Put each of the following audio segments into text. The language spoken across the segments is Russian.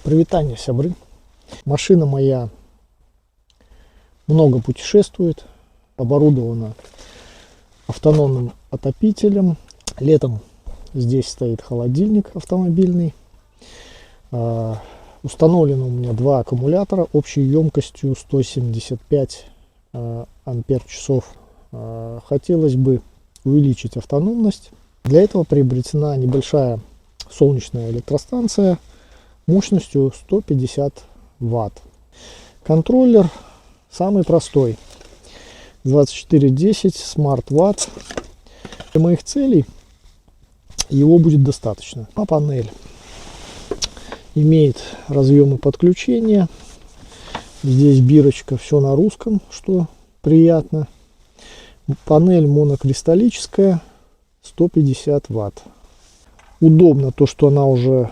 Привитание, сябры. Машина моя много путешествует, оборудована автономным отопителем. Летом здесь стоит холодильник автомобильный. Установлено у меня два аккумулятора общей емкостью 175 ампер-часов. Хотелось бы увеличить автономность. Для этого приобретена небольшая солнечная электростанция мощностью 150 ватт. Контроллер самый простой. 2410 Smart Watt. Для моих целей его будет достаточно. А панель имеет разъемы подключения. Здесь бирочка, все на русском, что приятно. Панель монокристаллическая, 150 ватт. Удобно то, что она уже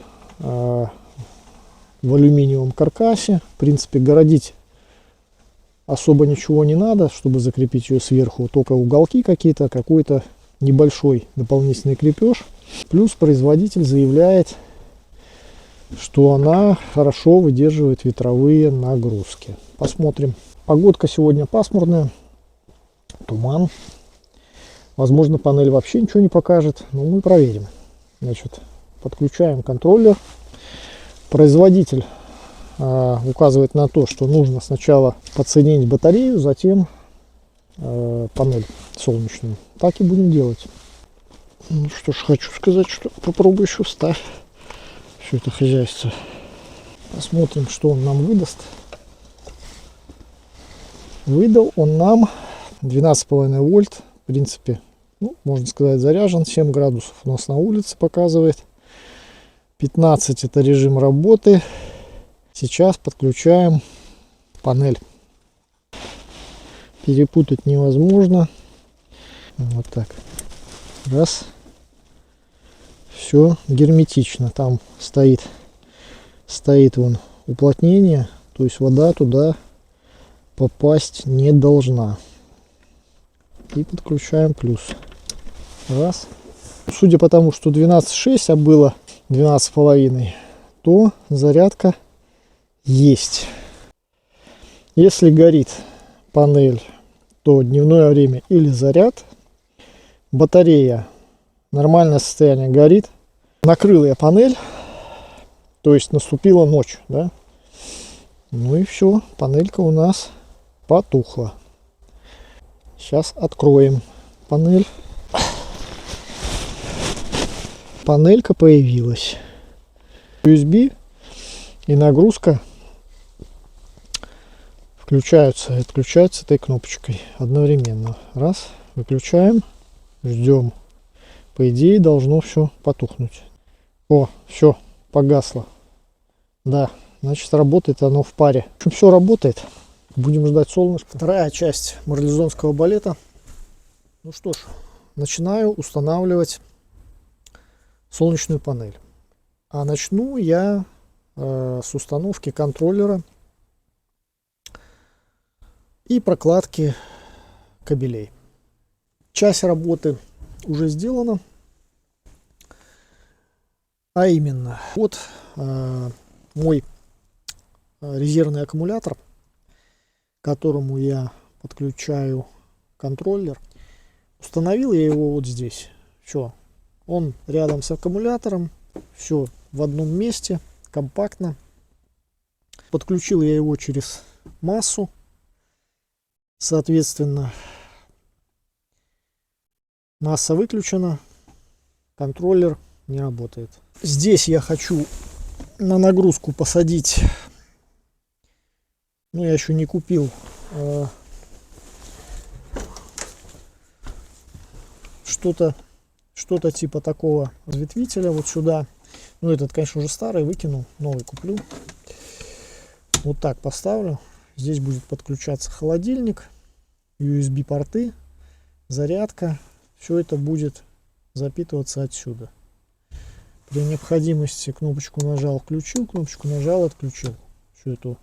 в алюминиевом каркасе. В принципе, городить особо ничего не надо, чтобы закрепить ее сверху. Только уголки какие-то, какой-то небольшой дополнительный крепеж. Плюс производитель заявляет, что она хорошо выдерживает ветровые нагрузки. Посмотрим. Погодка сегодня пасмурная, туман. Возможно, панель вообще ничего не покажет, но мы проверим. Значит, подключаем контроллер. Производитель указывает на то, что нужно сначала подсоединить батарею, затем панель солнечную. Так и будем делать. Ну что ж, хочу сказать, что попробую еще вставить все это хозяйство. Посмотрим, что он нам выдаст. Выдал он нам 12,5 вольт. В принципе, ну, можно сказать, заряжен. 7 градусов у нас на улице показывает. 15 это режим работы. Сейчас подключаем панель. Перепутать невозможно. Вот так. Раз. Все герметично. Там стоит вон уплотнение. То есть вода туда попасть не должна. И подключаем плюс. Раз. Судя по тому, что 12,6, а было 12,5, то зарядка есть. Если горит панель, то дневное время или заряд. Батарея, нормальное состояние, горит. Накрыл я панель, то есть наступила ночь, да? Ну и все, панелька у нас потухла. Сейчас откроем панель. Панелька появилась. USB и нагрузка включаются и отключаются этой кнопочкой одновременно. Раз, выключаем, ждем. По идее должно все потухнуть. О, все, погасло. Да, значит, работает оно в паре. В общем, все работает. Будем ждать солнышка. Вторая часть марлезонского балета. Ну что ж, начинаю устанавливать солнечную панель. А начну я с установки контроллера и прокладки кабелей. Часть работы уже сделана. А именно, вот мой резервный аккумулятор, к которому я подключаю контроллер. Установил я его вот здесь. Все. Он рядом с аккумулятором. Все в одном месте. Компактно. Подключил я его через массу. Соответственно, масса выключена. Контроллер не работает. Здесь я хочу на нагрузку посадить. Ну, я еще не купил что-то типа такого разветвителя вот сюда. Ну, этот, конечно, уже старый, выкинул, новый куплю. Вот так поставлю. Здесь будет подключаться холодильник, USB порты, зарядка. Все это будет запитываться отсюда. При необходимости кнопочку нажал, включил, кнопочку нажал, отключил всю эту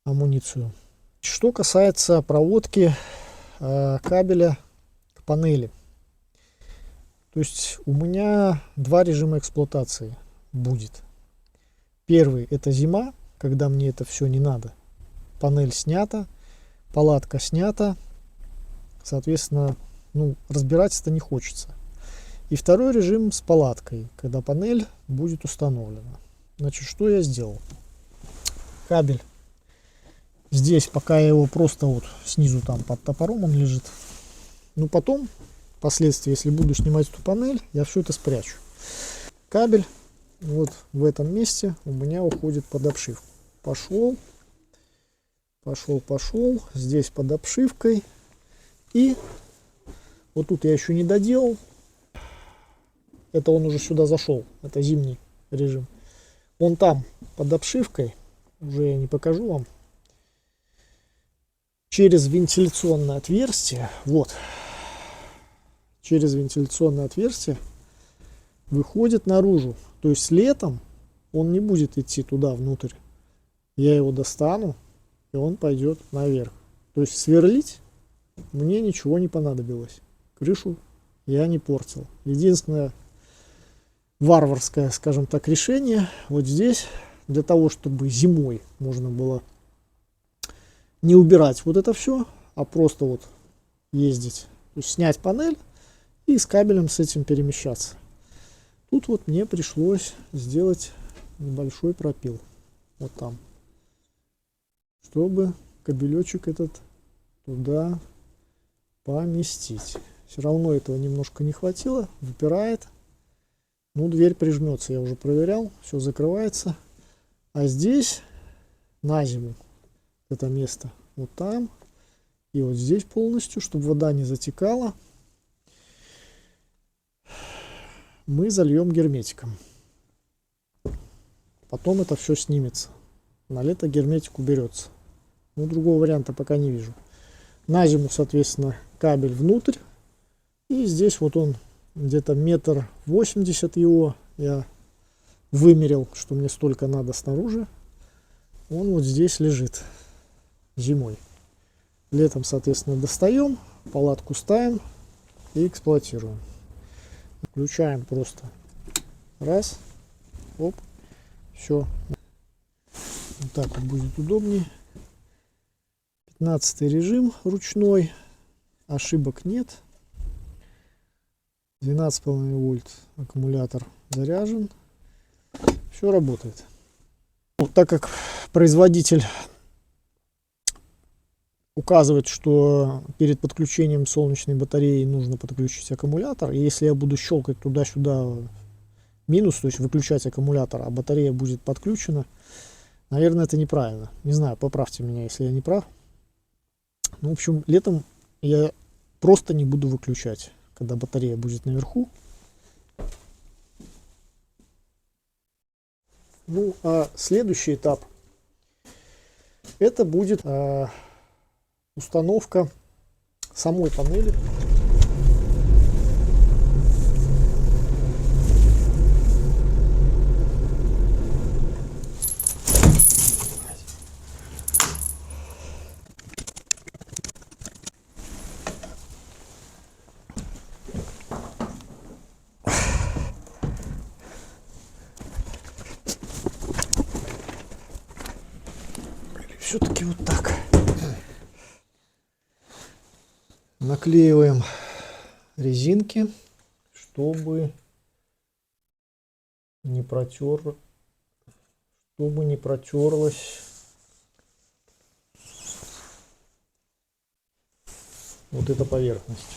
амуницию. Что касается проводки кабеля к панели. То есть у меня два режима эксплуатации будет. Первый — это зима, когда мне это все не надо. Панель снята, палатка снята, соответственно, ну, разбираться-то не хочется. И второй режим с палаткой, когда панель будет установлена. Значит, что я сделал? Кабель здесь, пока я его просто вот снизу там под топором он лежит. Но потом, впоследствии, если буду снимать эту панель, я все это спрячу. Кабель вот в этом месте у меня уходит под обшивку. Пошел, здесь под обшивкой. И вот тут я еще не доделал. Это он уже сюда зашел. Это зимний режим. Он там под обшивкой. Уже я не покажу вам. Через вентиляционное отверстие. Вот. Через вентиляционное отверстие выходит наружу. То есть летом он не будет идти туда внутрь. Я его достану, и он пойдет наверх. То есть сверлить мне ничего не понадобилось. Крышу я не портил. Единственное варварское, скажем так, решение вот здесь, для того, чтобы зимой можно было не убирать вот это все, а просто вот ездить, то есть снять панель и с кабелем с этим перемещаться. Тут вот мне пришлось сделать небольшой пропил вот там, чтобы кабелечек этот туда поместить. Все равно этого немножко не хватило, выпирает. Ну, дверь прижмется, я уже проверял, все закрывается. А здесь на зиму это место вот там и вот здесь полностью, чтобы вода не затекала, мы зальем герметиком. Потом это все снимется. На лето герметик уберется. Ну, другого варианта пока не вижу. На зиму, соответственно, кабель внутрь. И здесь вот он где-то 1,80 м его. Я вымерил, что мне столько надо снаружи. Он вот здесь лежит зимой. Летом, соответственно, достаем, палатку ставим и эксплуатируем. Включаем просто. Раз. Оп. Все. Вот так вот будет удобнее. 15 режим ручной. Ошибок нет. 12,5 вольт аккумулятор заряжен. Все работает. Вот так как производитель указывает, что перед подключением солнечной батареи нужно подключить аккумулятор, и если я буду щелкать туда-сюда минус, то есть выключать аккумулятор, а батарея будет подключена, наверное, это неправильно. Не знаю, поправьте меня, если я не прав. Ну, в общем, летом я просто не буду выключать, когда батарея будет наверху. Ну, а следующий этап это будет установка самой панели. Все-таки вот так. Наклеиваем резинки, чтобы не протерлась вот эта поверхность.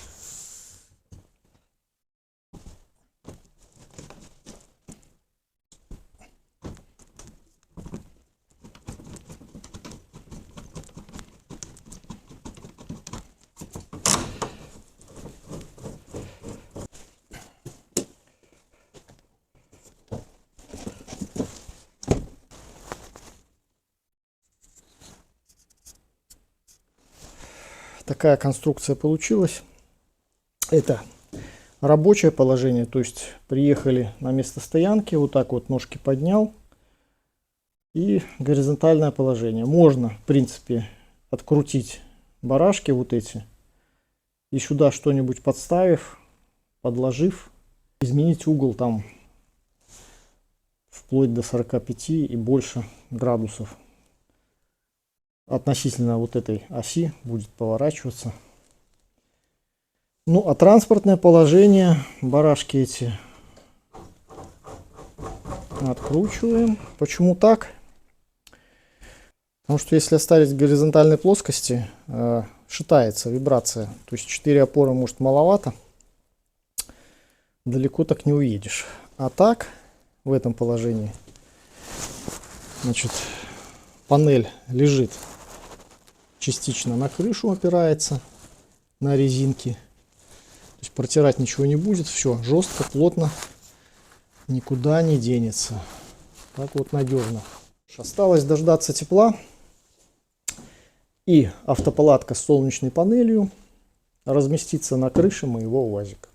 Такая конструкция получилась. Это рабочее положение, то есть приехали на место стоянки, вот так вот ножки поднял, и горизонтальное положение. Можно, в принципе, открутить барашки вот эти и сюда что-нибудь подставив, подложив, изменить угол там вплоть до 45 и больше градусов. Относительно вот этой оси будет поворачиваться. Ну, а транспортное положение, барашки эти откручиваем. Почему так? Потому что если оставить в горизонтальной плоскости, шатается вибрация. То есть 4 опоры может маловато. Далеко так не уедешь. А так, в этом положении, значит, панель лежит частично на крышу, опирается на резинки. То есть протирать ничего не будет. Все жестко, плотно, никуда не денется. Так вот надежно. Осталось дождаться тепла. И автопалатка с солнечной панелью разместится на крыше моего УАЗика.